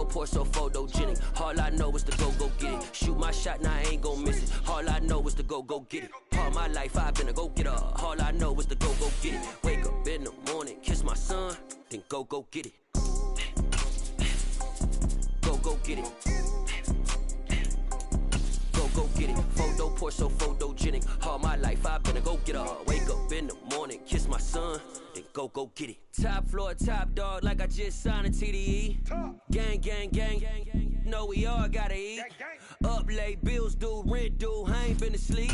Photo poor, so photogenic. All I know is to go get it. Shoot my shot, now I ain't gon' miss it. All I know is to go get it. All my life I've been a go-getter. All I know is to go get it. Wake up in the morning, kiss my son, then go get it. Go get it. Go get it. Photo poor, so photogenic. All my life I've been a go-getter. Wake up in the morning, kiss my son, then go get it. Top floor, top dog, like I just signed a TDE. Gang, gang, gang, gang, gang. Know we all gotta eat. Up late, bills due, rent due, I ain't been asleep.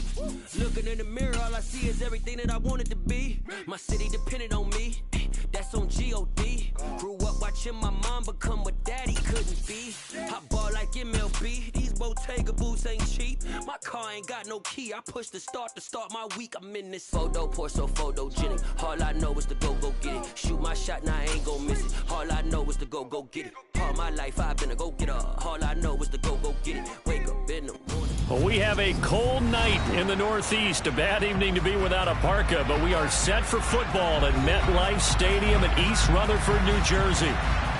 Looking in the mirror, all I see is everything that I wanted to be. My city depended on me, that's on G.O.D. Grew up watching my mom become what daddy couldn't be. I ball like MLB, these Bottega boots ain't cheap. My car ain't got no key, I push the start to start my week. I'm in this photo poor, so photogenic. All I know is to go get it. Shoot my shot, now I ain't gon' miss it. All I know is to go get it. All my life I've been a go-getter. All I know is to go get it. Wake up in the morning. Well, we have a cold night in the Northeast. A bad evening to be without a parka, but we are set for football at MetLife Stadium in East Rutherford, New Jersey.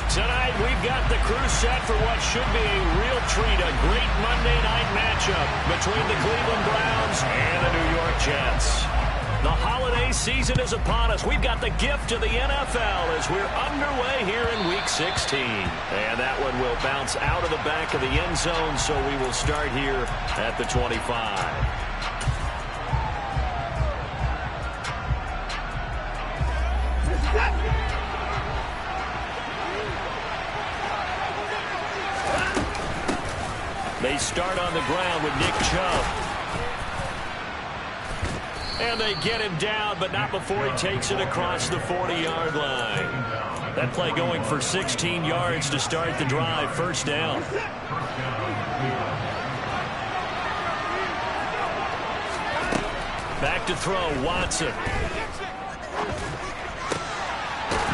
Tonight, we've got the crew set for what should be a real treat, a great Monday night matchup between the Cleveland Browns and the New York Jets. The holiday season is upon us. We've got the gift of the NFL as we're underway here in Week 16. And that one will bounce out of the back of the end zone, so we will start here at the 25. They start on the ground with Nick Chubb. And they get him down, but not before he takes it across the 40-yard line. That play going for 16 yards to start the drive. First down. Back to throw, Watson.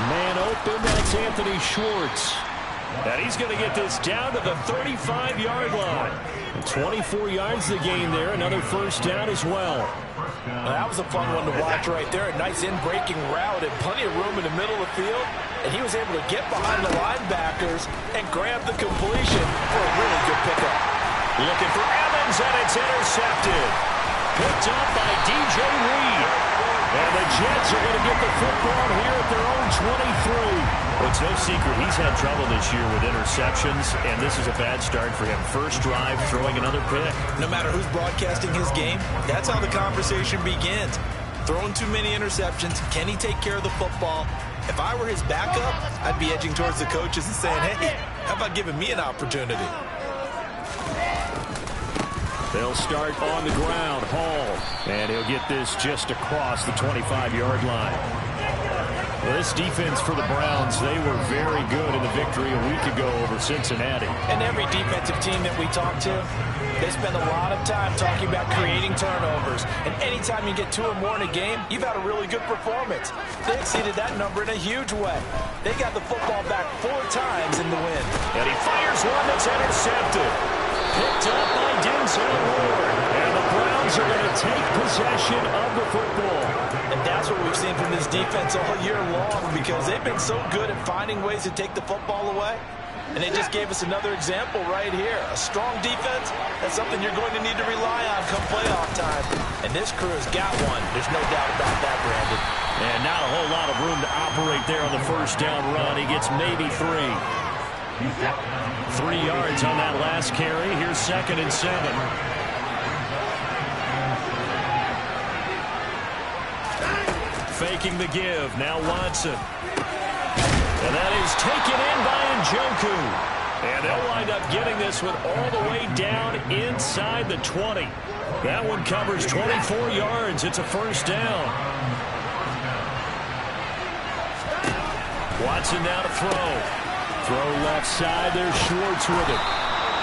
Man open, that's Anthony Schwartz. And he's going to get this down to the 35-yard line. 24 yards to gain there. Another first down as well. That was a fun one to watch right there. A nice in-breaking route and plenty of room in the middle of the field. And he was able to get behind the linebackers and grab the completion for a really good pickup. Looking for Evans, and it's intercepted. Picked up by DJ Reed. And the Jets are going to get the football here at their own 23. Well, it's no secret he's had trouble this year with interceptions, and this is a bad start for him. First drive, throwing another pick. No matter who's broadcasting his game, that's how the conversation begins. Throwing too many interceptions, can he take care of the football? If I were his backup, I'd be edging towards the coaches and saying, hey, how about giving me an opportunity? They'll start on the ground. Hall. And he'll get this just across the 25-yard line. Well, this defense for the Browns, they were very good in the victory a week ago over Cincinnati. And every defensive team that we talk to, they spend a lot of time talking about creating turnovers. And anytime you get 2 or more in a game, you've had a really good performance. They exceeded that number in a huge way. They got the football back 4 times in the win. And he fires one that's intercepted. Picked up by Denzel Ward. And the Browns are going to take possession of the football. And that's what we've seen from this defense all year long, because they've been so good at finding ways to take the football away. And they just gave us another example right here. A strong defense, that's something you're going to need to rely on come playoff time. And this crew has got one. There's no doubt about that, Brandon. And not a whole lot of room to operate there on the first down run. He gets maybe 3. 3 yards on that last carry. Here's 2nd and 7. Faking the give. Now Watson. And that is taken in by Njoku. And they'll wind up getting this one all the way down inside the 20. That one covers 24 yards. It's a first down. Watson now to throw. Throw left side. There's Schwartz with it.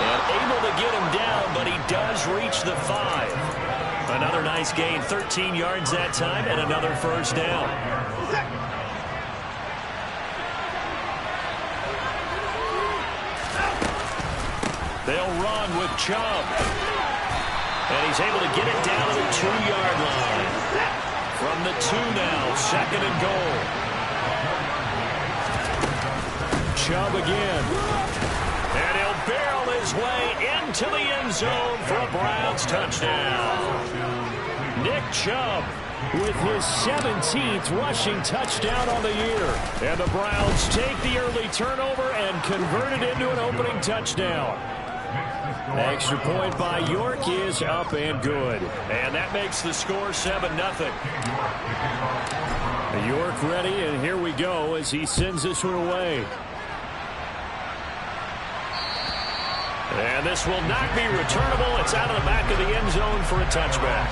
And able to get him down, but he does reach the 5. Another nice gain. 13 yards that time, and another first down. They'll run with Chubb. And he's able to get it down to the 2-yard line. From the 2 now, 2nd and goal. Chubb again. his way into the end zone for a Browns touchdown. Nick Chubb with his 17th rushing touchdown on the year. And the Browns take the early turnover and convert it into an opening touchdown. Extra point by York is up and good. And that makes the score 7-0. York ready, and here we go as he sends this one away. And this will not be returnable. It's out of the back of the end zone for a touchback.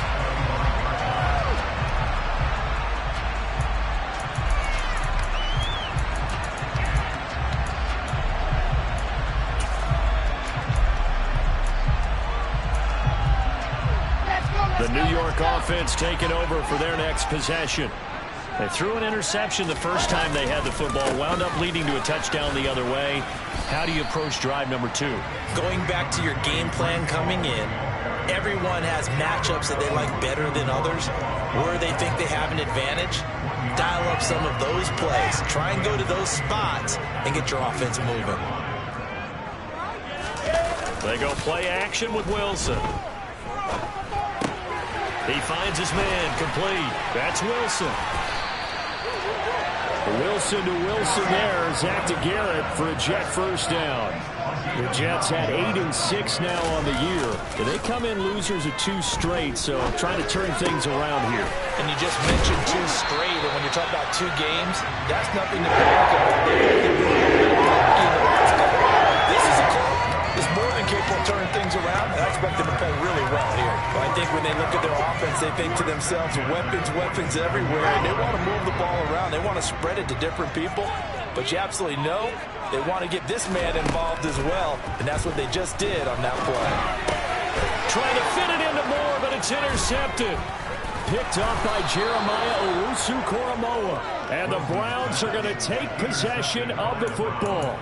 The New York offense taking over for their next possession. They threw an interception the first time they had the football, wound up leading to a touchdown the other way. How do you approach drive number 2? Going back to your game plan coming in, everyone has matchups that they like better than others, where they think they have an advantage. Dial up some of those plays. Try and go to those spots and get your offense moving. They go play action with Wilson. He finds his man complete. That's Wilson. Wilson to Wilson there. Zach to Garrett for a Jet first down. The Jets had 8-6 now on the year. They come in losers of 2 straight, so trying to turn things around here. And you just mentioned 2 straight, and when you're talking about 2 games, that's nothing to panic about. This is a club that's more than capable of turning things around, and I expect them to play really well here. But I think when they look at their offense, they think to themselves, weapons everywhere, and they want to move the ball around. They want to spread it to different people, but you absolutely know they want to get this man involved as well, and that's what they just did on that play. Trying to fit it into Moore, but it's intercepted. Picked off by Jeremiah Owusu-Koramoah, and the Browns are going to take possession of the football.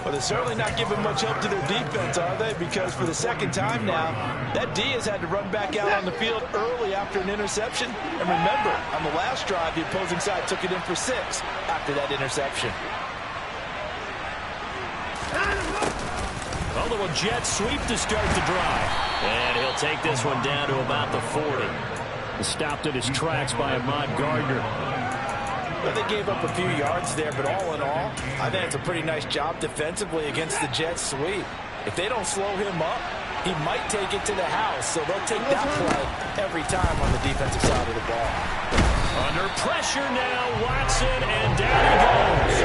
Well, they're certainly not giving much help to their defense, are they? Because for the second time now, that D has had to run back out on the field early after an interception. And remember, on the last drive, the opposing side took it in for 6 after that interception. A little jet sweep to start the drive. And he'll take this one down to about the 40. Stopped in his tracks by Ahmad Gardner. Well, they gave up a few yards there, but all in all, I think it's a pretty nice job defensively against the Jets sweep. If they don't slow him up, he might take it to the house, so they'll take that play every time on the defensive side of the ball. Under pressure now, Watson, and down he goes.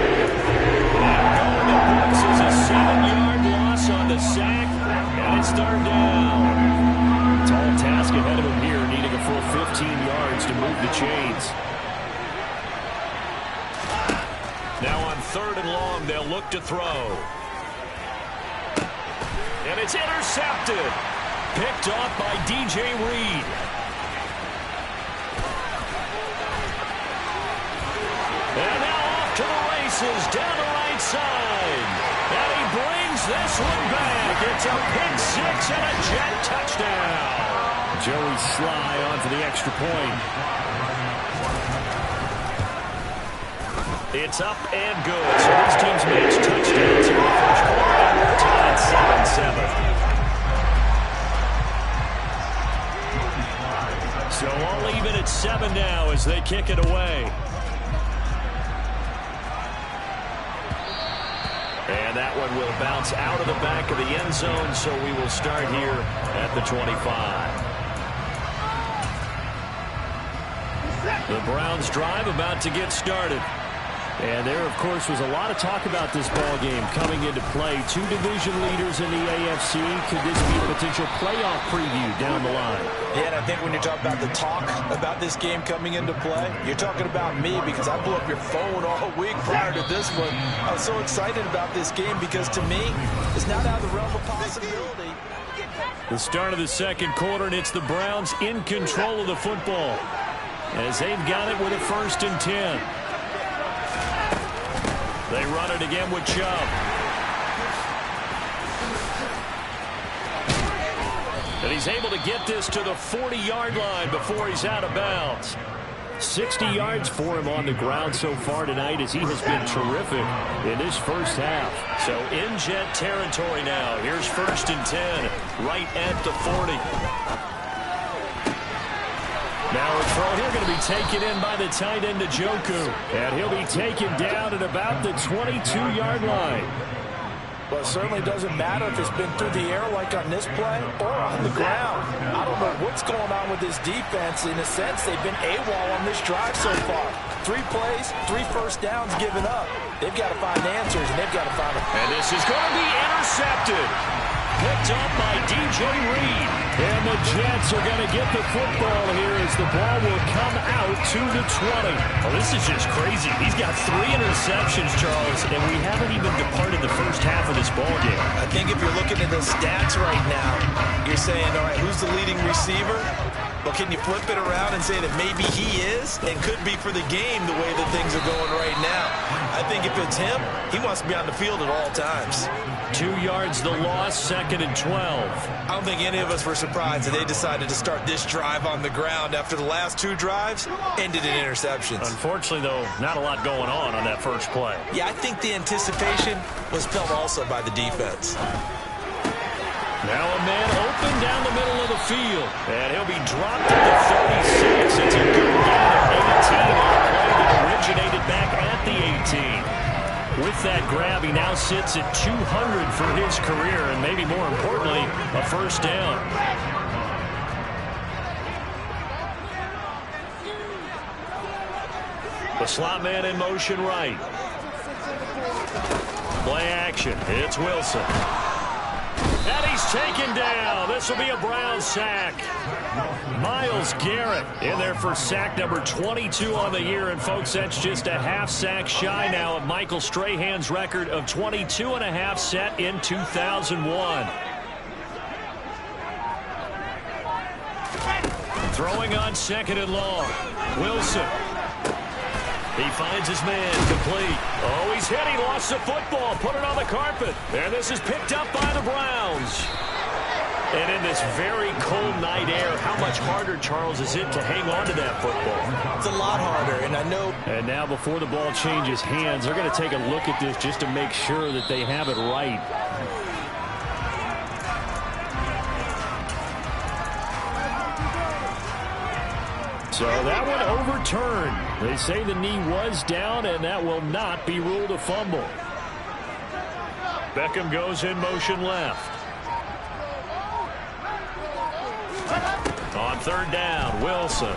And going to Brooks is a 7-yard loss on the sack, and it's 3rd down. Tall task ahead of him here, needing a full 15 yards to move the chains. Now on 3rd and long, they'll look to throw. And it's intercepted. Picked off by DJ Reed. And now off to the races, down the right side. And he brings this one back. It's a pick 6 and a Jet touchdown. Joey Sly on for the extra point. It's up and good. So this team's matched touchdowns here in the first quarter, and we're tied 7-7. So all even at 7 now as they kick it away. And that one will bounce out of the back of the end zone, so we will start here at the 25. The Browns drive about to get started. And there, of course, was a lot of talk about this ball game coming into play. 2 division leaders in the AFC. Could this be a potential playoff preview down the line? Yeah, and I think when you talk about the talk about this game coming into play, you're talking about me because I blew up your phone all week prior to this one. I was so excited about this game because, to me, it's not out of the realm of possibility. The start of the second quarter, and it's the Browns in control of the football as they've got it with a 1st and 10. They run it again with Chubb. And he's able to get this to the 40-yard line before he's out of bounds. 60 yards for him on the ground so far tonight as he has been terrific in this first half. So in Jet territory now. Here's 1st and 10 right at the 40. Now a throw here going to be taken in by the tight end Njoku. And he'll be taken down at about the 22-yard line. Well, it certainly doesn't matter if it's been through the air like on this play or on the ground. I don't know what's going on with this defense. In a sense, they've been AWOL on this drive so far. 3 plays, 3 first downs given up. They've got to find answers, and they've got to find them. And this is going to be intercepted. Picked up by DJ Reed. And the Jets are going to get the football here as the ball will come out to the 20. Well, this is just crazy. He's got 3 interceptions, Charles, and we haven't even departed the first half of this ball game. I think if you're looking at the stats right now, you're saying, all right, who's the leading receiver? But can you flip it around and say that maybe he is and could be for the game the way that things are going right now? I think if it's him, he wants to be on the field at all times. 2 yards the loss, 2nd and 12. I don't think any of us were surprised that they decided to start this drive on the ground after the last 2 drives ended in interceptions. Unfortunately, though, not a lot going on that first play. Yeah, I think the anticipation was felt also by the defense. Now a man open down the middle of the field. And he'll be dropped at the 36. It's a good gain of 18 on a play that originated back at the 18. With that grab, he now sits at 200 for his career, and maybe more importantly, a first down. The slot man in motion right. Play action. It's Wilson. And he's taken down. This will be a Brown sack. Myles Garrett in there for sack number 22 on the year. And, folks, that's just a half sack shy now of Michael Strahan's record of 22 and a half set in 2001. Throwing on 2nd and long. Wilson. He finds his man complete. Oh, he's hit. He lost the football. Put it on the carpet. And this is picked up by the Browns. And in this very cold night air, how much harder, Charles, is it to hang on to that football? It's a lot harder, and I know. And now before the ball changes hands, they're going to take a look at this just to make sure that they have it right. So that one overturned. They say the knee was down, and that will not be ruled a fumble. Beckham goes in motion left. On 3rd down, Wilson.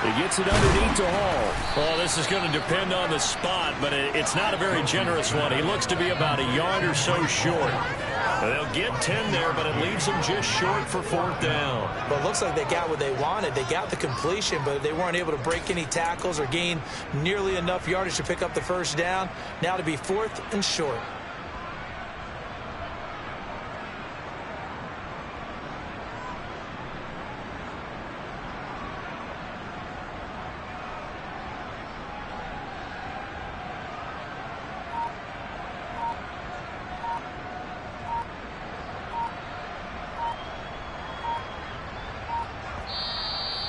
He gets it underneath to Hall. Well, this is going to depend on the spot, but it's not a very generous one. He looks to be about a yard or so short. They'll get 10 there, but it leaves them just short for 4th down. Well, it looks like they got what they wanted. They got the completion, but they weren't able to break any tackles or gain nearly enough yardage to pick up the first down. Now to be 4th and short.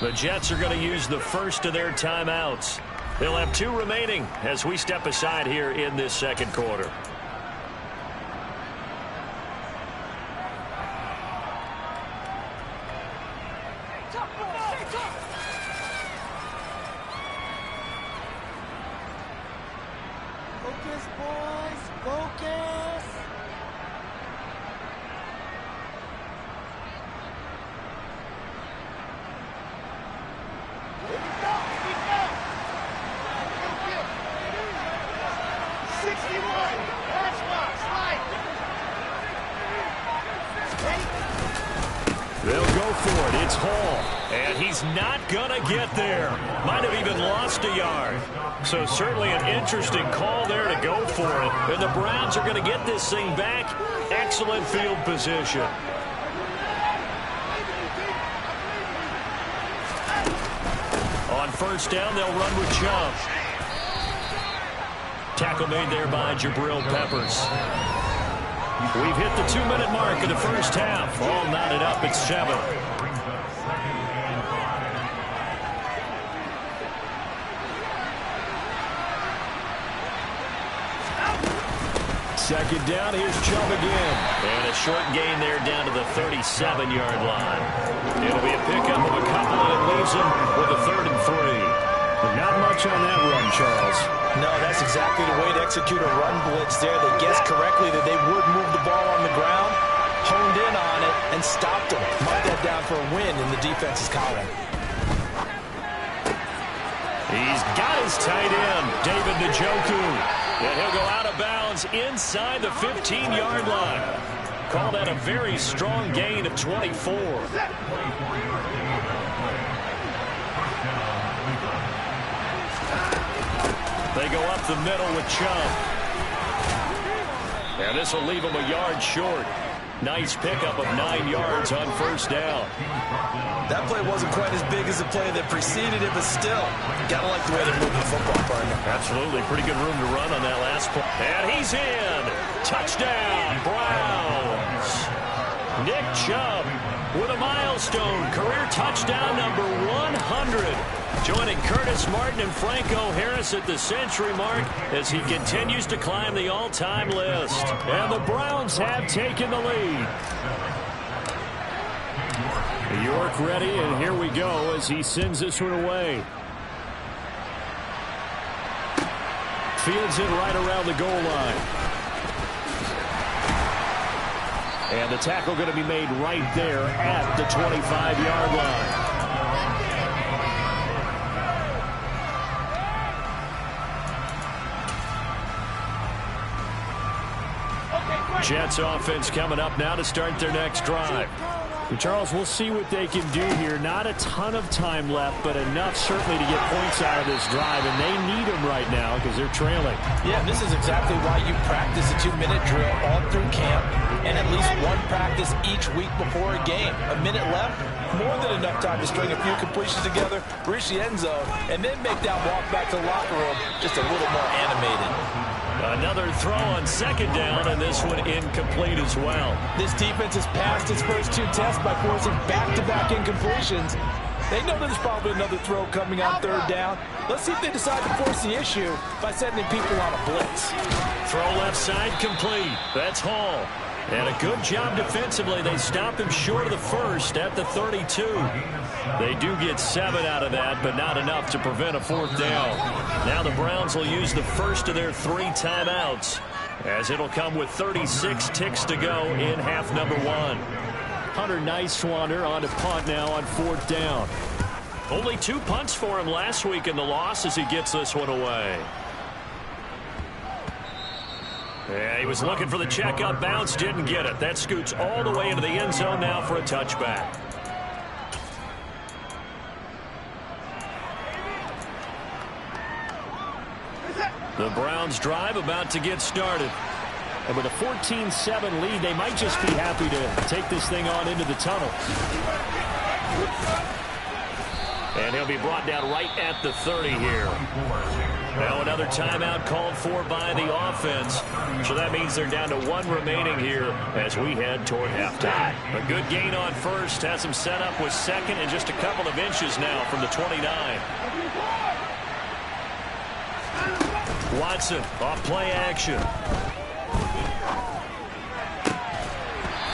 The Jets are going to use the first of their timeouts. They'll have 2 remaining as we step aside here in this 2nd quarter. Focus, boys. Focus. Here we go. 61. Pass box. Right. They'll go for it. It's Hall. And he's not going to get there. Might have even lost a yard. So certainly an interesting call there to go for it. And the Browns are going to get this thing back. Excellent field position. On 1st down, they'll run with Chubb. Tackle made there by Jabril Peppers. We've hit the 2-minute mark in the first half. All knotted up at 7. Second down, here's Chubb again. And a short gain there down to the 37-yard line. It'll be a pickup of a couple, and it leaves him with a 3rd and 3. Not much on that run, Charles. No, that's exactly the way to execute a run blitz there. They guessed correctly that they would move the ball on the ground, honed in on it, and stopped them. Mark that down for a win in the defense's column. He's got his tight end, David Njoku. And he'll go out of bounds inside the 15-yard line. Call that a very strong gain of 24. They go up the middle with Chubb. And this will leave him a yard short. Nice pickup of 9 yards on first down. That play wasn't quite as big as the play that preceded it, but still, gotta like the way they're moving the football, partner. Absolutely. Pretty good room to run on that last play. And he's in. Touchdown, Browns. Nick Chubb with a milestone career touchdown number 100. Joining Curtis Martin and Franco Harris at the century mark as he continues to climb the all-time list. And the Browns have taken the lead. York ready, and here we go as he sends this one away. Fields it right around the goal line. And the tackle going to be made right there at the 25-yard line. Jets offense coming up now to start their next drive. Charles, we'll see what they can do here. Not a ton of time left, but enough certainly to get points out of this drive, and they need them right now because they're trailing. Yeah, this is exactly why you practice a 2-minute drill all through camp and at least one practice each week before a game. A minute left, more than enough time to string a few completions together, reach the end zone, and then make that walk back to the locker room just a little more animated. Another throw on second down, and this one incomplete as well. This defense has passed its first 2 tests by forcing back-to-back incompletions. They know there's probably another throw coming on 3rd down. Let's see if they decide to force the issue by sending people on a blitz. Throw left side complete. That's Hall. And a good job defensively. They stop him short of the first at the 32. They do get 7 out of that, but not enough to prevent a 4th down. Now the Browns will use the first of their 3 timeouts, as it'll come with 36 ticks to go in half number 1. Hunter Nicewander on to punt now on 4th down. Only 2 punts for him last week in the loss as he gets this one away. Yeah, he was looking for the check-up bounce, didn't get it. That scoots all the way into the end zone now for a touchback. The Browns drive about to get started. And with a 14-7 lead, they might just be happy to take this thing on into the tunnel. And he'll be brought down right at the 30 here. Now another timeout called for by the offense. So that means they're down to 1 remaining here as we head toward halftime. A good gain on first. Has him set up with second and just a couple of inches now from the 29. Watson off play action.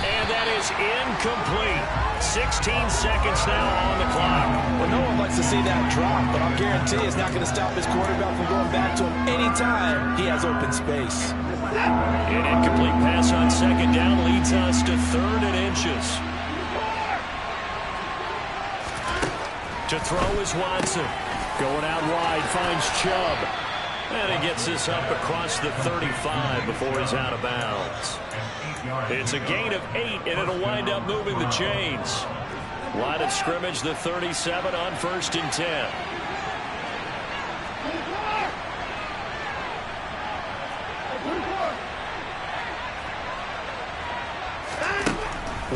And that is incomplete. 16 seconds now on the clock. Well, no one likes to see that drop, but I'll guarantee it's not going to stop his quarterback from going back to him anytime he has open space. An incomplete pass on second down leads us to 3rd and inches. To throw is Watson. Going out wide, finds Chubb. And he gets this up across the 35 before he's out of bounds. It's a gain of 8, and it'll wind up moving the chains. Line of scrimmage, the 37 on 1st and 10.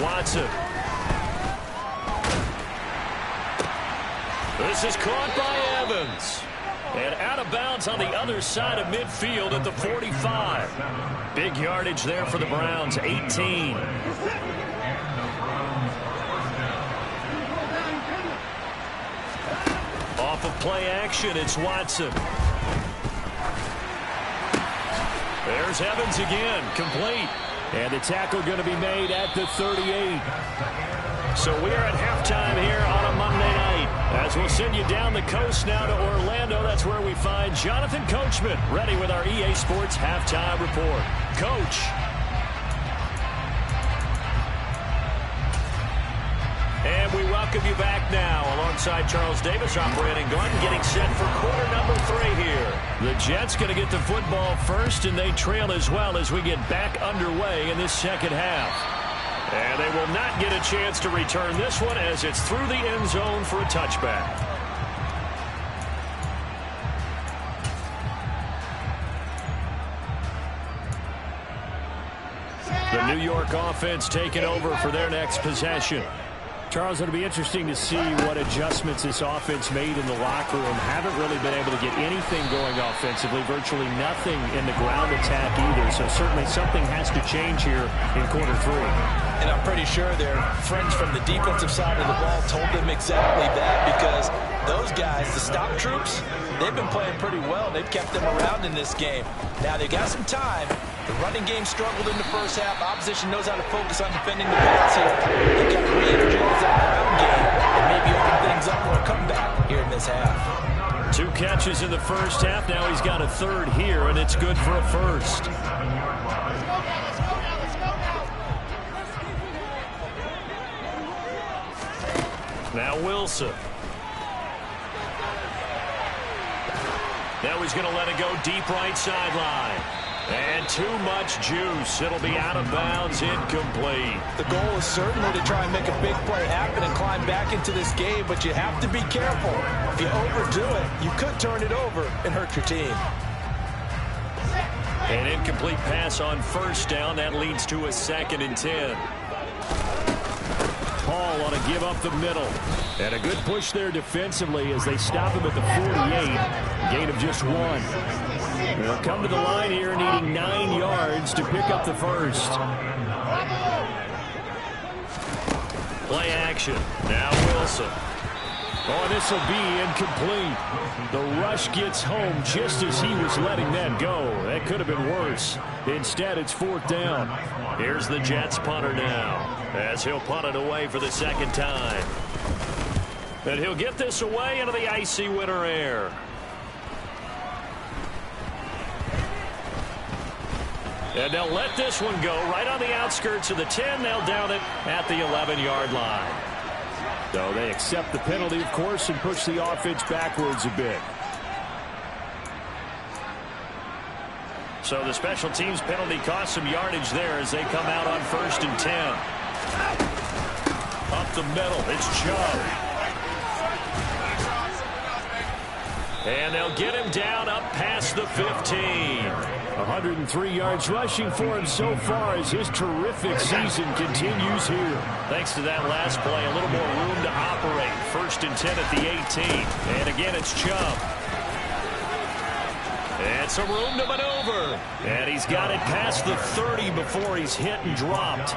Watson. This is caught by Evans. And out of bounds on the other side of midfield at the 45. Big yardage there for the Browns, 18. Off of play action, it's Watson. There's Evans again, complete. And the tackle going to be made at the 38. So we are at halftime here on a Monday night. As we'll send you down the coast now to Orlando. That's where we find Jonathan Coachman ready with our EA Sports Halftime Report. Coach. And we welcome you back now alongside Charles Davis, I'm Brandon Glenn, getting set for quarter number 3 here. The Jets going to get the football first, and they trail as well as we get back underway in this second half. And they will not get a chance to return this one as it's through the end zone for a touchback. The New York offense taking over for their next possession. Charles, it'll be interesting to see what adjustments this offense made in the locker room. Haven't really been able to get anything going offensively, virtually nothing in the ground attack either. So certainly something has to change here in quarter 3. And I'm pretty sure their friends from the defensive side of the ball told them exactly that, because those guys, the stop troops, they've been playing pretty well. They've kept them around in this game. Now they got some time. The running game struggled in the first half. Opposition knows how to focus on defending the pass here. They've got to re-energize that ground game and maybe open things up for a comeback here in this half. 2 catches in the first half. Now he's got a third here, and it's good for a first. Now Wilson. Now he's going to let it go deep right sideline. And too much juice. It'll be out of bounds, incomplete. The goal is certainly to try and make a big play happen and climb back into this game, but you have to be careful. If you overdo it, you could turn it over and hurt your team. An incomplete pass on first down. That leads to a 2nd and 10. Paul ought to give up the middle. And a good push there defensively as they stop him at the 48. Gain of just 1. They'll come to the line here needing 9 yards to pick up the first. Play action. Now Wilson. Oh, this will be incomplete. The rush gets home just as he was letting that go. That could have been worse. Instead, it's 4th down. Here's the Jets punter now, as he'll punt it away for the 2nd time. And he'll get this away into the icy winter air. And they'll let this one go right on the outskirts of the 10. They'll down it at the 11-yard line. So they accept the penalty, of course, and push the offense backwards a bit. So the special teams penalty cost some yardage there as they come out on 1st and 10. Up the middle, it's Chubb. And they'll get him down up past the 15. 103 yards rushing for him so far as his terrific season continues here. Thanks to that last play, a little more room to operate. 1st and 10 at the 18. And again, it's Chubb. And some room to maneuver. And he's got it past the 30 before he's hit and dropped.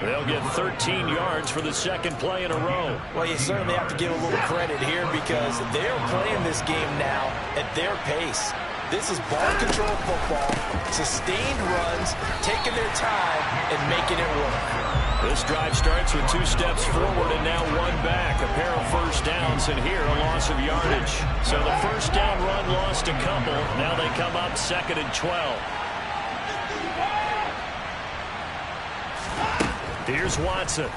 They'll get 13 yards for the 2nd play in a row. Well, you certainly have to give a little credit here because they're playing this game now at their pace. This is ball control football, sustained runs, taking their time, and making it work. This drive starts with 2 steps forward and now 1 back. A pair of first downs, and here a loss of yardage. So the first down run lost a couple. Now they come up 2nd and 12. Here's Watson.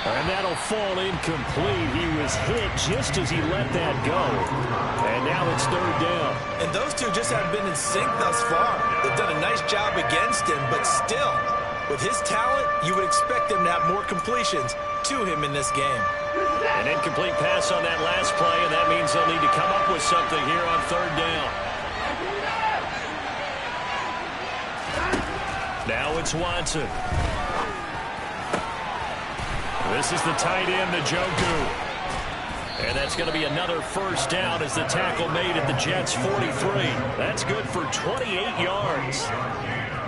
And that'll fall incomplete. He was hit just as he let that go. And now it's 3rd down. And those two just haven't been in sync thus far. They've done a nice job against him, but still, with his talent, you would expect them to have more completions to him in this game. An incomplete pass on that last play, and that means they'll need to come up with something here on 3rd down. Now it's Watson. This is the tight end, Njoku. And that's going to be another first down as the tackle made at the Jets' 43. That's good for 28 yards.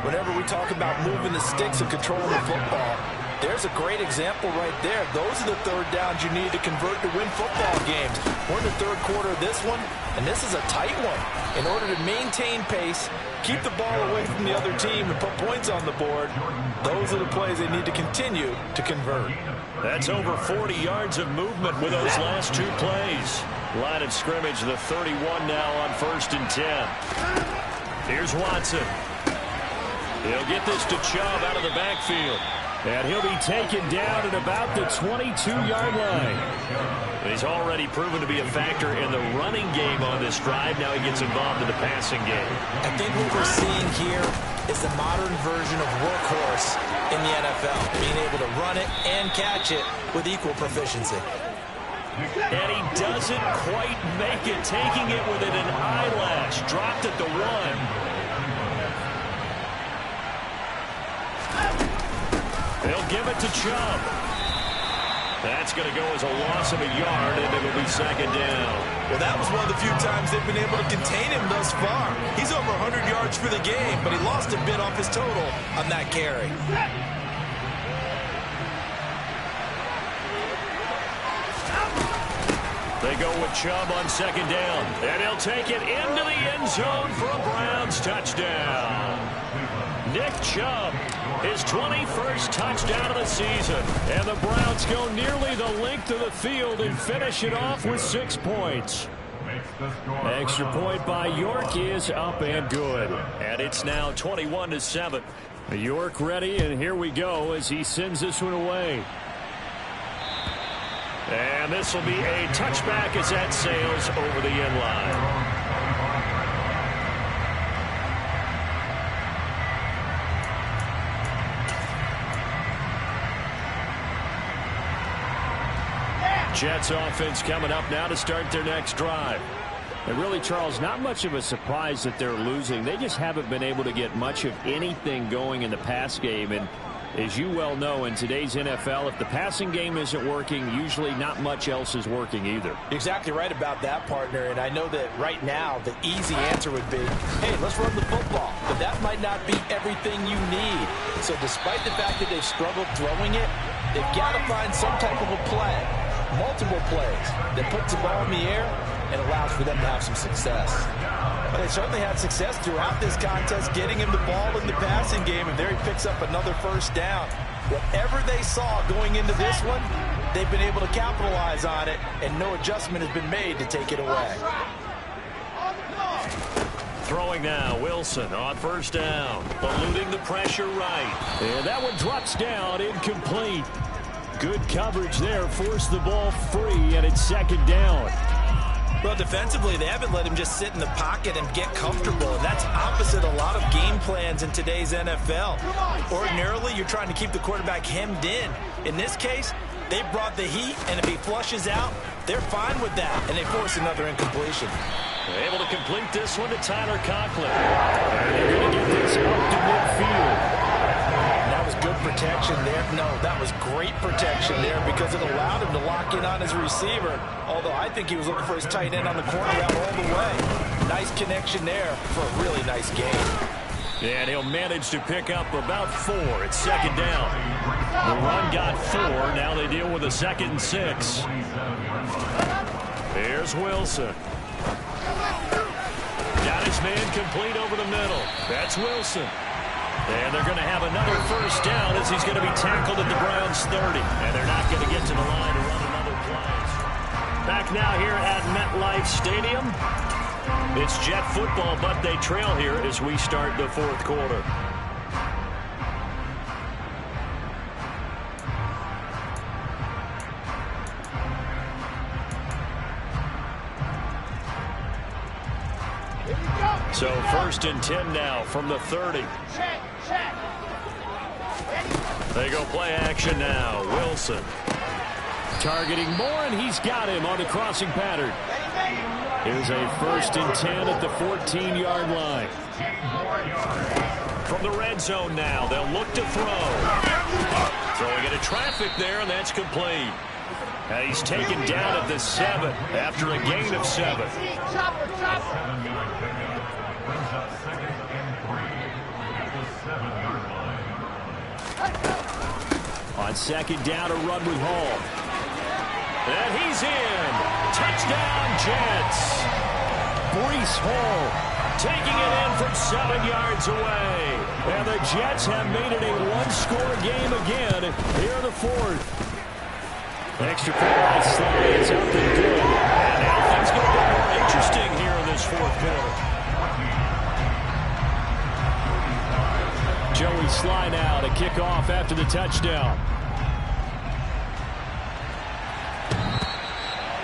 Whenever we talk about moving the sticks and controlling the football, There's a great example right there. Those are the third downs you need to convert to win football games. We're in the third quarter of this one, and this is a tight one. In order to maintain pace, keep the ball away from the other team, and put points on the board, those are the plays they need to continue to convert. That's over 40 yards of movement with those last two plays. Line of scrimmage, the 31 now on 1st and 10. Here's Watson. He'll get this to Chubb out of the backfield. And he'll be taken down at about the 22-yard line. He's already proven to be a factor in the running game on this drive. Now he gets involved in the passing game. I think what we're seeing here is the modern version of workhorse in the NFL, being able to run it and catch it with equal proficiency. And he doesn't quite make it, taking it within an eyelash. Dropped at the 1. They'll give it to Chubb. That's going to go as a loss of a yard, and it'll be second down. Well, that was one of the few times they've been able to contain him thus far. He's over 100 yards for the game, but he lost a bit off his total on that carry. They go with Chubb on second down, and he'll take it into the end zone for a Browns touchdown. Nick Chubb, his 21st touchdown of the season. And the Browns go nearly the length of the field and finish it off with 6 points. Extra point by York is up and good. And it's now 21-7. York ready, and here we go as he sends this one away. And this will be a touchback as that sails over the end line. Jets offense coming up now to start their next drive. And really, Charles, not much of a surprise that they're losing. They just haven't been able to get much of anything going in the pass game. And as you well know, in today's NFL, if the passing game isn't working, usually not much else is working either. You're exactly right about that, partner. And I know that right now the easy answer would be, hey, let's run the football. But that might not be everything you need. So despite the fact that they've struggled throwing it, they've got to find some type of a play. Multiple plays that puts the ball in the air and allows for them to have some success. But they certainly had success throughout this contest, getting him the ball in the passing game, and there he picks up another first down. Whatever they saw going into this one, they've been able to capitalize on it, and no adjustment has been made to take it away. Throwing now, Wilson on first down, eluding the pressure right. And that one drops down, incomplete. Good coverage there, forced the ball free, and it's second down. Well, defensively, they haven't let him just sit in the pocket and get comfortable, and that's opposite a lot of game plans in today's NFL. Ordinarily, you're trying to keep the quarterback hemmed in. In this case, they brought the heat, and if he flushes out, they're fine with that, and they force another incompletion. They're able to complete this one to Tyler Conklin. And they're going to get this up to midfield. That was good protection there. No, that was great protection there because it allowed him to lock in on his receiver. Although I think he was looking for his tight end on the corner route all the way. Nice connection there for a really nice game. And he'll manage to pick up about 4. It's second down. The run got 4. Now they deal with a 2nd and 6. Here's Wilson. Got his man complete over the middle. That's Wilson. And they're going to have another first down as he's going to be tackled at the Browns 30. And they're not going to get to the line to run another play. Back now here at MetLife Stadium. It's Jet football, but they trail here as we start the fourth quarter. So 1st and 10 now from the 30. They go play action now. Wilson targeting Moore, and he's got him on the crossing pattern. Here's a 1st and 10 at the 14-yard line. From the red zone now, they'll look to throw. Throwing into traffic there, and that's complete. And he's taken down at the 7 after a gain of 7. On On second down, a run with Hall. And he's in. Touchdown, Jets. Breece Hall taking it in from 7 yards away. And the Jets have made it a one-score game again here in the fourth. Extra point slide is up and good. And now things going to get more interesting here in this fourth quarter. Joey Sly now to kick off after the touchdown.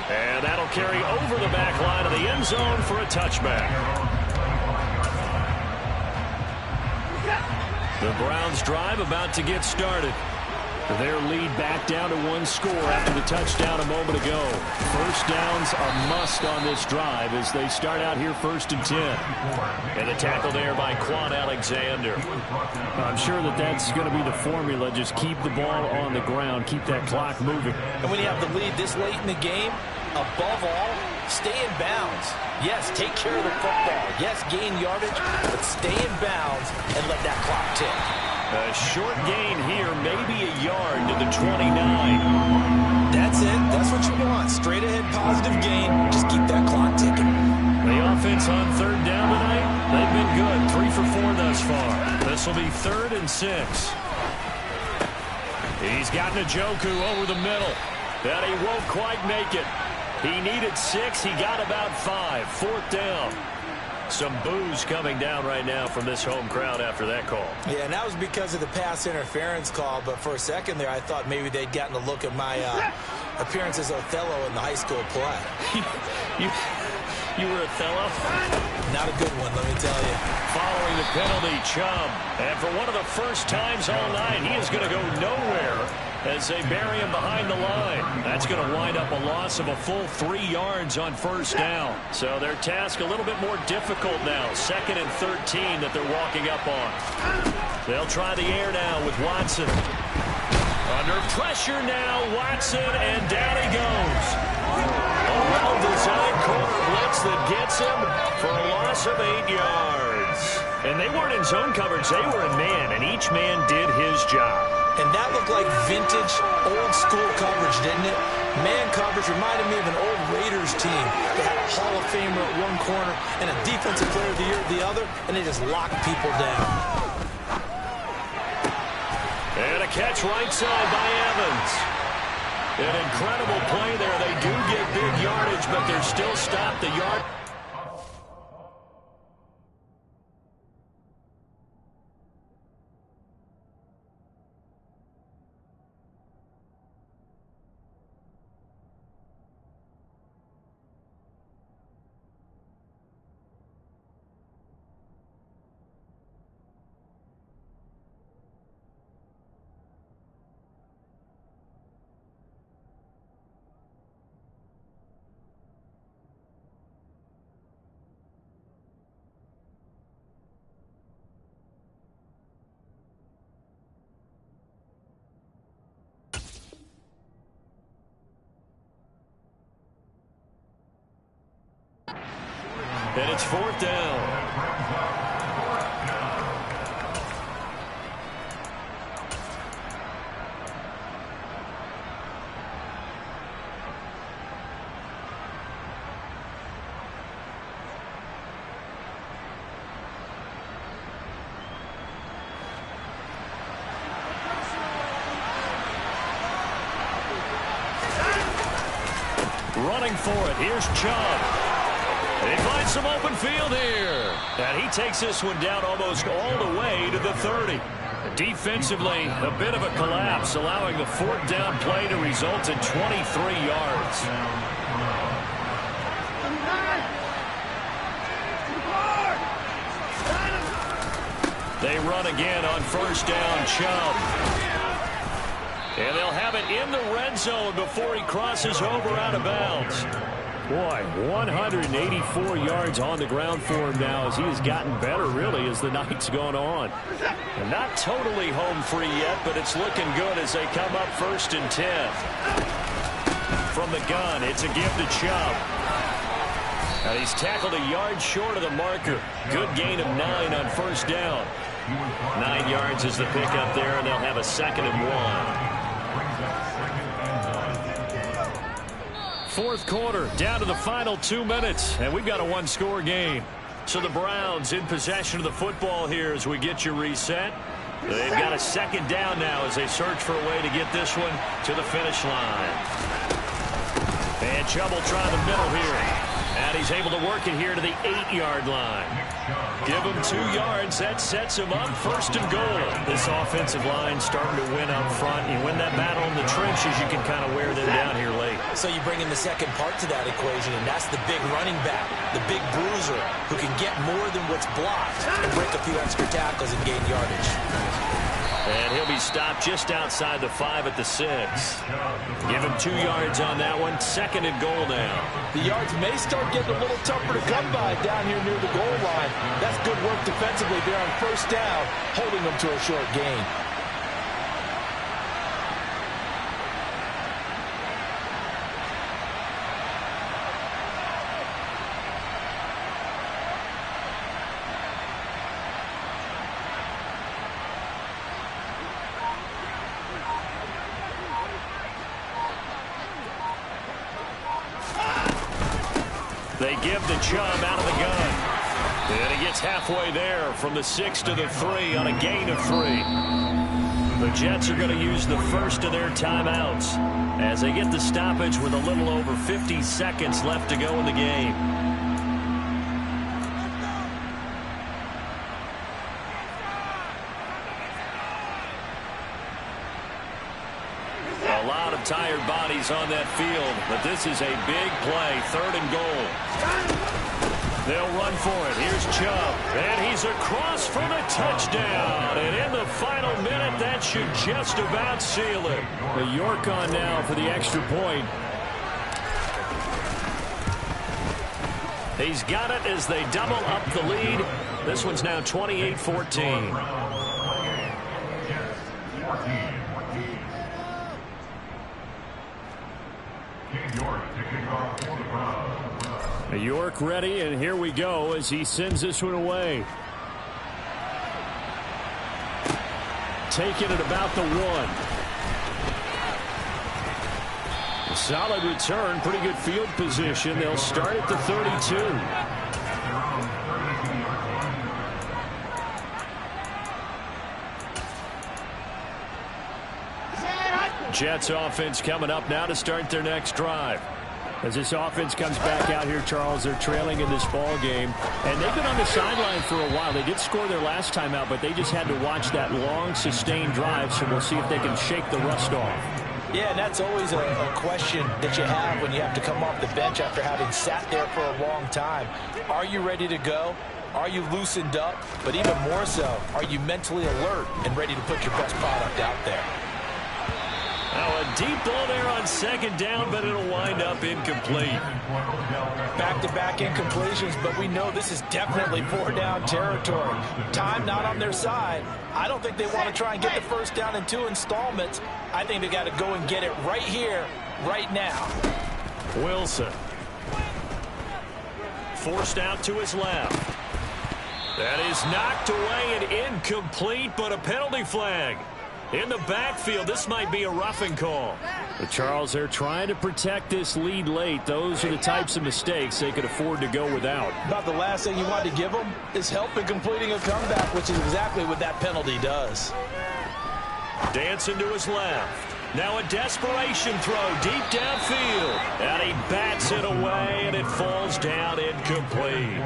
And that'll carry over the back line of the end zone for a touchback. The Browns drive about to get started. Their lead back down to one score after the touchdown a moment ago. First downs a must on this drive as they start out here 1st and 10. And the tackle there by Quan Alexander. I'm sure that's going to be the formula. Just keep the ball on the ground. Keep that clock moving. And when you have the lead this late in the game, above all, stay in bounds. Yes, take care of the football. Yes, gain yardage, but stay in bounds and let that clock tick. A short gain here, maybe a yard to the 29. That's it. That's what you want. Straight ahead positive gain. Just keep that clock ticking. The offense on third down tonight, they've been good. 3 for 4 thus far. This will be 3rd and 6. He's got Njoku over the middle. And he won't quite make it. He needed 6. He got about 5. 4th down. Some boos coming down right now from this home crowd after that call. Yeah, and that was because of the pass interference call. But for a second there, I thought maybe they'd gotten a look at my appearance as Othello in the high school play. You were Othello? Not a good one, let me tell you. Following the penalty, Chubb. And for one of the first times all night, he is going to go nowhere as they bury him behind the line. That's going to wind up a loss of a full 3 yards on first down. So their task a little bit more difficult now. 2nd and 13 that they're walking up on. They'll try the air now with Watson. Under pressure now, Watson, and down he goes. A well-designed corner blitz that gets him for a loss of 8 yards. And they weren't in zone coverage, they were in man, and each man did his job. And that looked like vintage, old-school coverage, didn't it? Man coverage reminded me of an old Raiders team. They had a Hall of Famer at one corner and a Defensive Player of the Year at the other, and they just locked people down. And a catch right side by Evans. An incredible play there. They do get big yardage, but they're still stopped the yard. And it's 4th down. Running for it. Here's Chubb. He finds some open field here. And he takes this one down almost all the way to the 30. Defensively, a bit of a collapse, allowing the 4th down play to result in 23 yards. They run again on first down, Chubb. And they'll have it in the red zone before he crosses over out of bounds. Boy, 184 yards on the ground for him now as he has gotten better, really, as the night's gone on. And not totally home free yet, but it's looking good as they come up 1st and 10. From the gun, it's a give to Chubb. And he's tackled a yard short of the marker. Good gain of 9 on first down. 9 yards is the pickup there, and they'll have a 2nd and 1. Fourth quarter, down to the final 2 minutes, and we've got a one-score game. So the Browns in possession of the football here as we get you reset. They've got a second down now as they search for a way to get this one to the finish line. And trouble trying the middle here. And he's able to work it here to the 8-yard line. Give him 2 yards. That sets him up first and goal. This offensive line starting to win up front. You win that battle in the trenches, you can kind of wear them down here late. So you bring in the second part to that equation, and that's the big running back, the big bruiser, who can get more than what's blocked and break a few extra tackles and gain yardage. And he'll be stopped just outside the 5 at the 6. Give him 2 yards on that one. Second and goal now. The yards may start getting a little tougher to come by down here near the goal line. That's good work defensively there on first down, holding them to a short gain. They give the Chubb out of the gun. And he gets halfway there from the 6 to the 3 on a gain of 3. The Jets are going to use the first of their timeouts as they get the stoppage with a little over 50 seconds left to go in the game. A lot of tired bodies on that field, but this is a big play, third and goal. They'll run for it. Here's Chubb, and he's across for the touchdown. And in the final minute, that should just about seal it. The York on now for the extra point. He's got it as they double up the lead. This one's now 28-14. York ready, and here we go as he sends this one away. Taking it about the 1. Solid return, pretty good field position. They'll start at the 32. Jets offense coming up now to start their next drive. As this offense comes back out here, Charles, they're trailing in this ball game. And they've been on the sideline for a while. They did score their last time out, but they just had to watch that long, sustained drive. So we'll see if they can shake the rust off. Yeah, and that's always a question that you have when you have to come off the bench after having sat there for a long time. Are you ready to go? Are you loosened up? But even more so, are you mentally alert and ready to put your best product out there? Now a deep ball there on second down, but it'll wind up incomplete. Back-to-back incompletions, but we know this is definitely 4-down territory. Time not on their side. I don't think they want to try and get the first down in 2 installments. I think they got to go and get it right here, right now. Wilson. Forced out to his left. That is knocked away and incomplete, but a penalty flag. In the backfield, this might be a roughing call. But Charles, they're trying to protect this lead late. Those are the types of mistakes they could afford to go without. About the last thing you want to give them is help in completing a comeback, which is exactly what that penalty does. Dancing to his left. Now a desperation throw deep downfield. And he bats it away, and it falls down incomplete.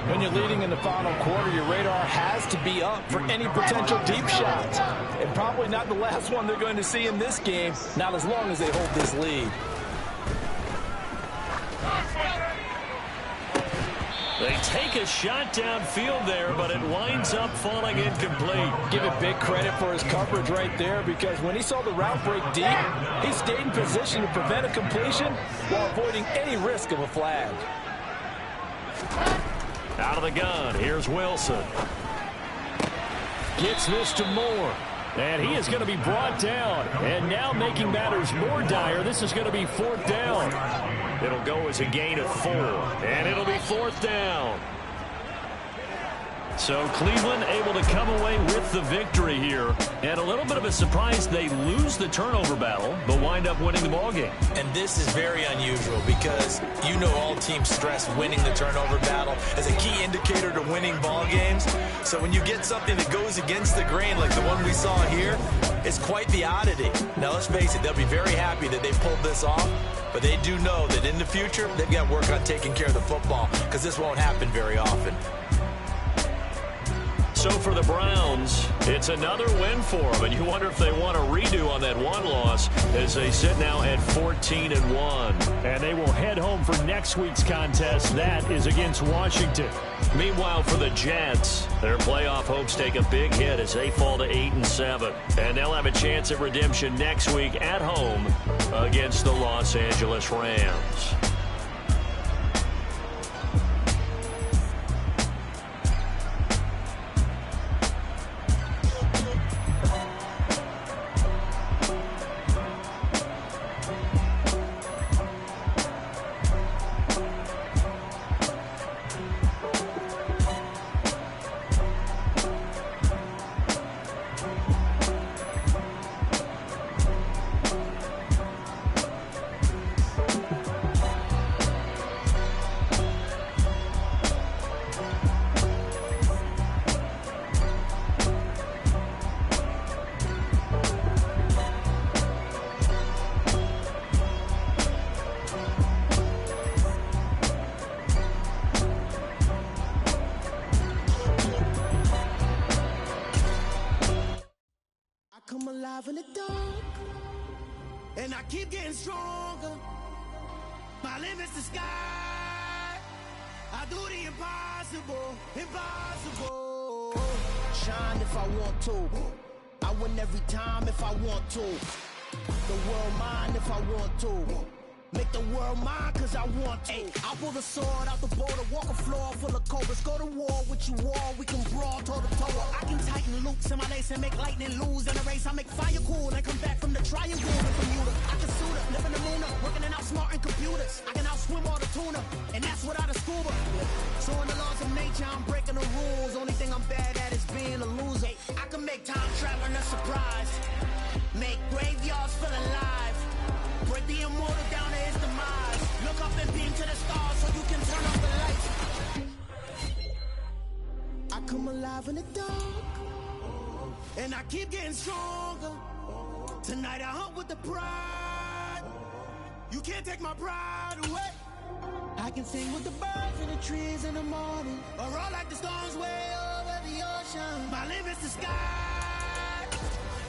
When you're leading in the final quarter, your radar has to be up for any potential deep shots. And probably not the last one they're going to see in this game, not as long as they hold this lead. They take a shot downfield there, but it winds up falling incomplete. Give it big credit for his coverage right there, because when he saw the route break deep, he stayed in position to prevent a completion while avoiding any risk of a flag. Out of the gun, here's Wilson. Gets this to Moore. And he is going to be brought down. And now making matters more dire, this is going to be 4th down. It'll go as a gain of 4. And it'll be 4th down. So Cleveland able to come away with the victory here. And a little bit of a surprise, they lose the turnover battle, but wind up winning the ballgame. And this is very unusual because you know all teams stress winning the turnover battle as a key indicator to winning ball games. So when you get something that goes against the grain like the one we saw here, it's quite the oddity. Now let's face it, they'll be very happy that they pulled this off, but they do know that in the future, they've got to work on taking care of the football because this won't happen very often. So for the Browns, it's another win for them, and you wonder if they want a redo on that one loss as they sit now at 14-1. And they will head home for next week's contest. That is against Washington. Meanwhile, for the Jets, their playoff hopes take a big hit as they fall to 8-7. And they'll have a chance at redemption next week at home against the Los Angeles Rams. Come alive in the dark, and I keep getting stronger. My limit's the sky. I do the impossible, impossible. Shine if I want to. I win every time if I want to. The world mine if I want to. Make the world mine cause I want to. Ay, I'll pull the sword out the border, walk a floor full of cobras. Go to war with you all, we can brawl toe to toe. I can tighten loops in my lace and make lightning lose in a race. I make fire cool and come back from the triangle in Bermuda. I can suit up, live in the moon up, working and outsmarting computers. I can outswim all the tuna, and that's without a scuba. So in the laws of nature, I'm breaking the rules. Only thing I'm bad at is being a loser. I can make time traveling a surprise, make graveyards feel alive. Break the immortal down to his demise. Look up and beam to the stars so you can turn off the lights. I come alive in the dark, and I keep getting stronger. Tonight I hunt with the pride. You can't take my pride away. I can sing with the birds and the trees in the morning, or roll like the storms way over the ocean. My limit's the sky.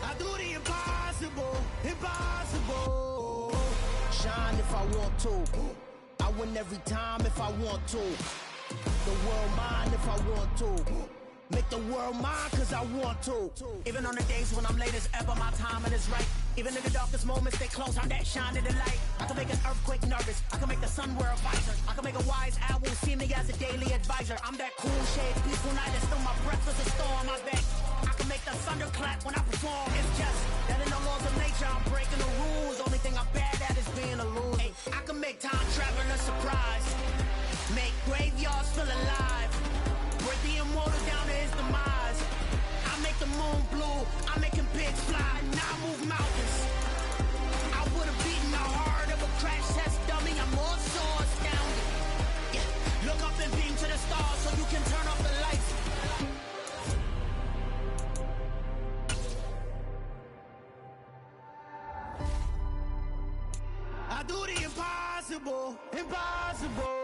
I do the impossible, impossible. Shine if I want to. I win every time if I want to. The world mine if I want to. Make the world mine cause I want to. Even on the days when I'm late as ever, my timing is right. Even in the darkest moments, stay close, I'm that shining the light. I can make an earthquake nervous, I can make the sun wear a visor. I can make a wise owl see me as a daily advisor. I'm that cool shade, peaceful night, and still my breath is a storm, I bet. I can make the thunder clap when I perform. It's just that in the laws of nature, I'm breaking the rules. Only thing I'm bad at is being a loser. Ay, I can make time traveling a surprise, make graveyards feel alive. Break the immortal down to his demise. I make the moon blue, I make him pigs fly. Now I move mountains. I would have beaten the heart of a crash test dummy. I'm more so astounded. Yeah. Look up and beam to the stars so you can turn off the lights. I do the impossible, impossible.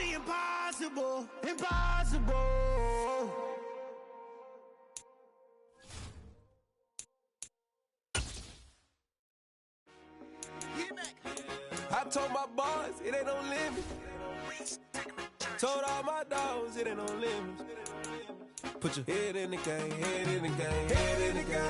Impossible, impossible. I told my boys it ain't no limit. Told all my dogs it ain't no limit. Put your head in the game, head in the game, head in the game.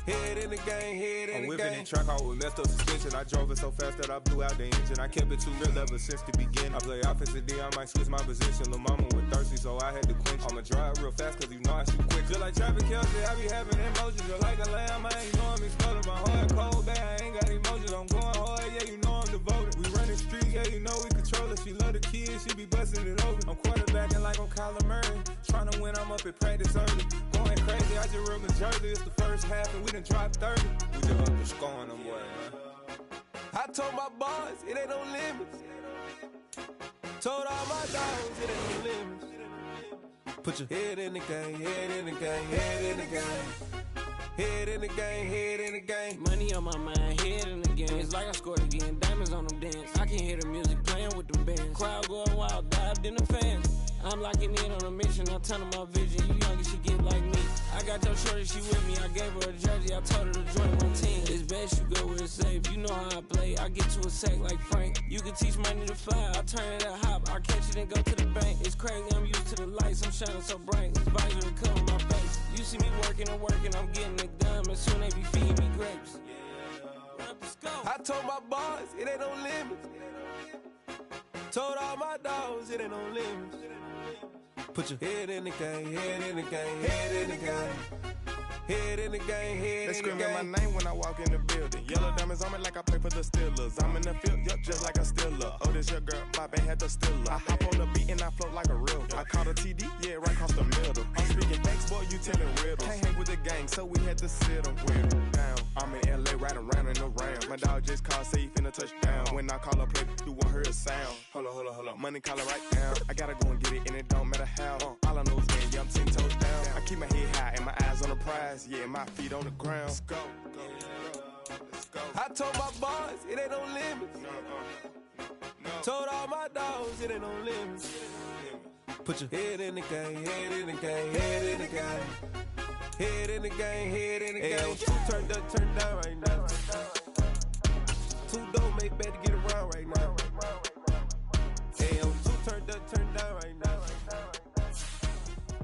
Head in the game, head in the game. I'm whipping the track out with messed up suspension. I drove it so fast that I blew out the engine. I kept it too real ever since the beginning. I play offensive D, I might switch my position. Lil' mama was thirsty, so I had to quench. I'ma drive real fast, cause you know I shoot quick. Just like Travis Kelce, I be having emotions. Just like a lamb, I ain't know I'm exploding. My heart cold, bad, I ain't got emotions. I'm going hard, yeah, you know I'm devoted. We run the street, yeah, you know we control it. She love the kids, she be busting it over. I'm quarterbacking like I'm Kyler Murray. Trying to win, I'm up at practice early. Going crazy, I just ripped the jersey. It's the first half and we done dropped 30. We just up to scoring them, boy, man. I told my boys, it ain't no limits. Told all my dogs, it ain't no limits. Put your head in the game, head in the game, head in the game. Head in the game, head in the game. Money on my mind, head in the game. It's like I scored again, diamonds on them dance. I can hear the music playing with them bands. Crowd going wild, dived in the fans. I'm locking in on a mission, I'm telling my vision. You young and she get like me. I got your shorty, she with me. I gave her a jersey, I told her to join my team. It's best you go where it's safe. You know how I play, I get to a sack like Frank. You can teach money to fly, I turn it a hop. I catch it and go to the bank. It's crazy, I'm used to the lights, I'm shining so bright. This visor to cover my face. You see me working and working, I'm getting it done. And soon they be feeding me grapes. I told my boys, it ain't no limits. Told all my dogs, it ain't no limits. Put your head in the game, head in the game, head in the game. Head in the game, head in the game. They screaming my name when I walk in the building. Yellow diamonds on me like I play for the Steelers. I'm in the field, yup, just like a Steeler. Oh, this your girl, my band had the Steeler. I hop on the beat and I float like a river. I caught a TD, yeah, right across the middle. I'm speaking thanks, boy, you telling riddles. Can't hang with the gang, so we had to sit them with them down. I'm in LA, riding around in the round. My dog just called, say he finna touchdown. When I call a play, you won't hear a sound. Hold up, money call it right down. I gotta go and get it, and it don't matter how. All I know is game, yeah, I'm 10 toes down. I keep my head high and my eyes on the prize. Yeah, my feet on the ground. Let's go. I told my boys, it ain't no limits. Told all my dogs, it ain't no limits. Put your head in the game, head in the game, head in the game. Head in the game, head in the game. Two turned up, turned down right now. Two dope make better get around right now. Hey, two turned up, turned down right now.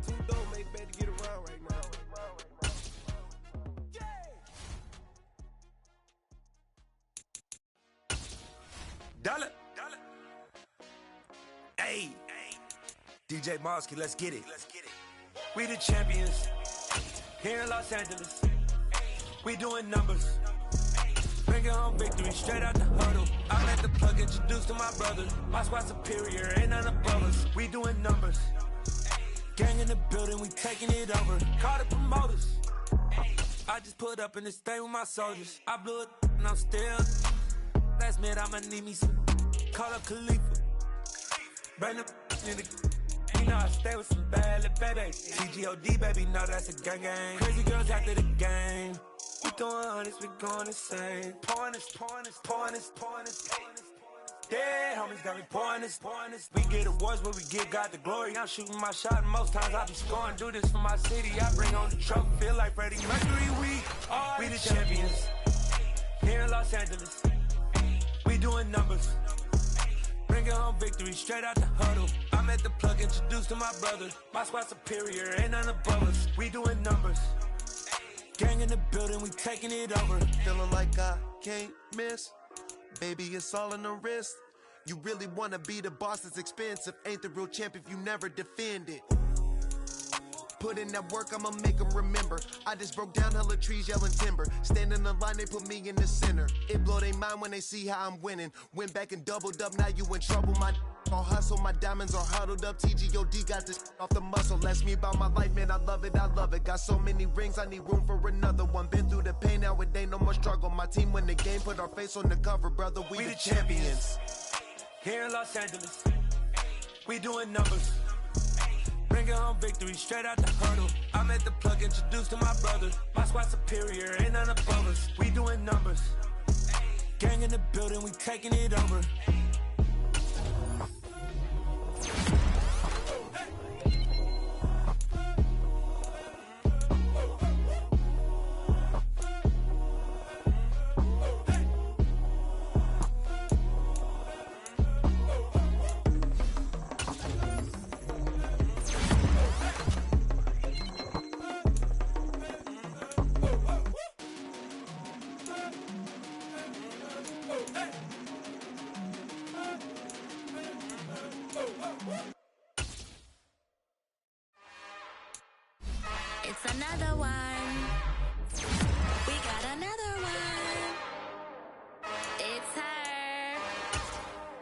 Two dope make better get around right now. Dollar. Hey, DJ Mosky, let's get it. We the champions here in Los Angeles. We doing numbers. Bringing home victory straight out the huddle. I'm at the plug, introduced to my brother. My squad superior, ain't none above us. We doing numbers. Gang in the building, we taking it over. Call the promoters. I just put up in this thing with my soldiers. I blew it and I'm still. Last minute, I'ma need me some. Call up Khalifa. Bring the in the. You know I stay with some bad little babies. TGOD, baby, know that's a gang gang. Crazy girls after the game. We throwing hundreds, we going insane. Pouring this. Yeah, homies got me pouring this. We get awards where we give God the glory. I'm shooting my shot and most times I be scoring. Do this for my city, I bring on the trophy. Feel like Freddie Mercury, we the champions. Here in Los Angeles, we doing numbers. Bringing home victory straight out the huddle. I'm at the plug, introduced to my brother. My squad superior, ain't none above us. We doing numbers. Gang in the building, we taking it over. Feeling like I can't miss. Baby, it's all in the wrist. You really wanna be the boss, it's expensive. Ain't the real champ if you never defend it. Put in that work, I'ma make them remember. I just broke down hella trees, yelling timber. Stand in the line, they put me in the center. It blow they mind when they see how I'm winning. Went back and doubled up, now you in trouble. My all hustle, my diamonds are huddled up. TGOD got this off the muscle. Ask me about my life, man, I love it. Got so many rings, I need room for another one. Been through the pain, now it ain't no more struggle. My team win the game, put our face on the cover, brother. We the champions. Here in Los Angeles, we doing numbers. Bringing home victory straight out the huddle. I'm at the plug, introduced to my brother. My squad superior, ain't none above us. We doing numbers. Gang in the building, we taking it over. It's another one. We got another one. It's her.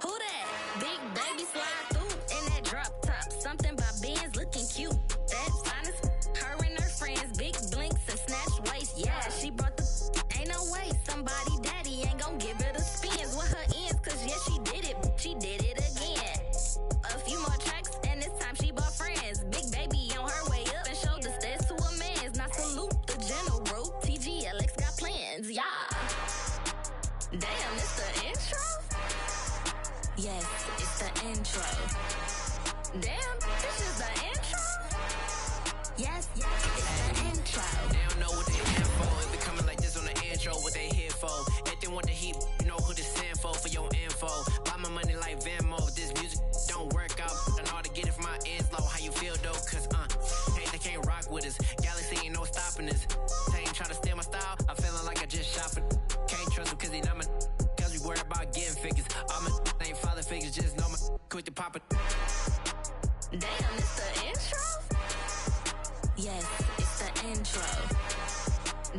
Who that? Big baby slide through in that drop top. Something by Benz looking cute. That's honest. Her and her friends, big blinks and snatch waist. Yeah, she brought the. Ain't no way somebody daddy ain't gon' give her the spins with her ends. Cause yeah, she did it. She did it again. A few more tracks and this time she bought friends. Big baby on her way up and showed the stats to a man's. Now salute the general. TGLX got plans, yeah. Damn, it's the intro? Yes, it's the intro. Damn, this is the intro? Yes, it's the intro. They don't know what they here for. If they coming like this on the intro, what they here for? If they want the heat, you know who to send for your info. Buy my money like Venmo. If this music don't work out, I know how to get it from my ends low. How you feel though? Cause hey, they can't rock with us. Galaxy ain't no stopping us. They ain't try to steal my style. I'm feeling like I just shot for. Can't trust them cause they not my. Cause we worried about getting figures. All my ain't father figures, just know my quick to pop it. Damn, it's the intro? Yes, it's the intro.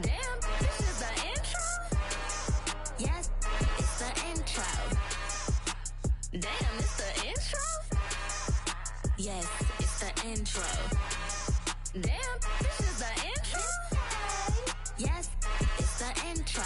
Damn, this is the intro? Yes, it's the intro. Damn, it's the intro? Yes, it's the intro. Damn, this is the intro? Yes, it's the intro.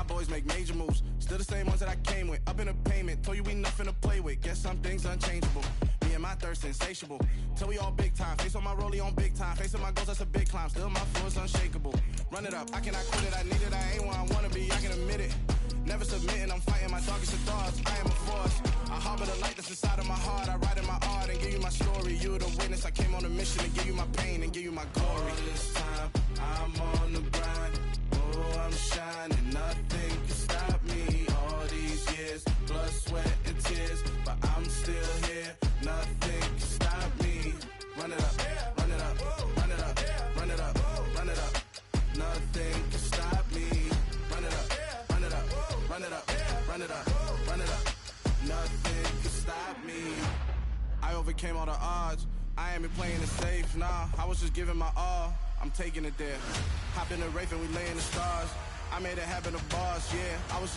Boys make major moves, still the same ones that I came with. Up in a payment, told you we nothing to play with. Guess some things unchangeable. Me and my thirst insatiable. Till we all big time. Face on my rollie on big time. Facing my goals, that's a big climb. Still my flow is unshakable. Run it up, I cannot quit it. I need it, I ain't where I wanna be. I can admit it. Never submitting, I'm fighting my darkest of thoughts. I am a force. I harbor the light that's inside of my heart. I write in my art and give you my story. You the witness. I came on a mission to give you my pain and give you my glory. All this time, I'm on the grind. Oh, I'm shining, nothing can stop me. All these years, blood, sweat, and tears, but I'm still here. Nothing can stop me. Run it up, run it up, run it up, run it up, run it up. Nothing can stop me. Run it up, run it up, run it up, run it up, run it up. Nothing can stop me. I overcame all the odds. I ain't been playing it safe, nah. I was just giving my all. I'm taking it there. Hop in the Wraith and we lay in the stars. I made it happen to bars, yeah. I was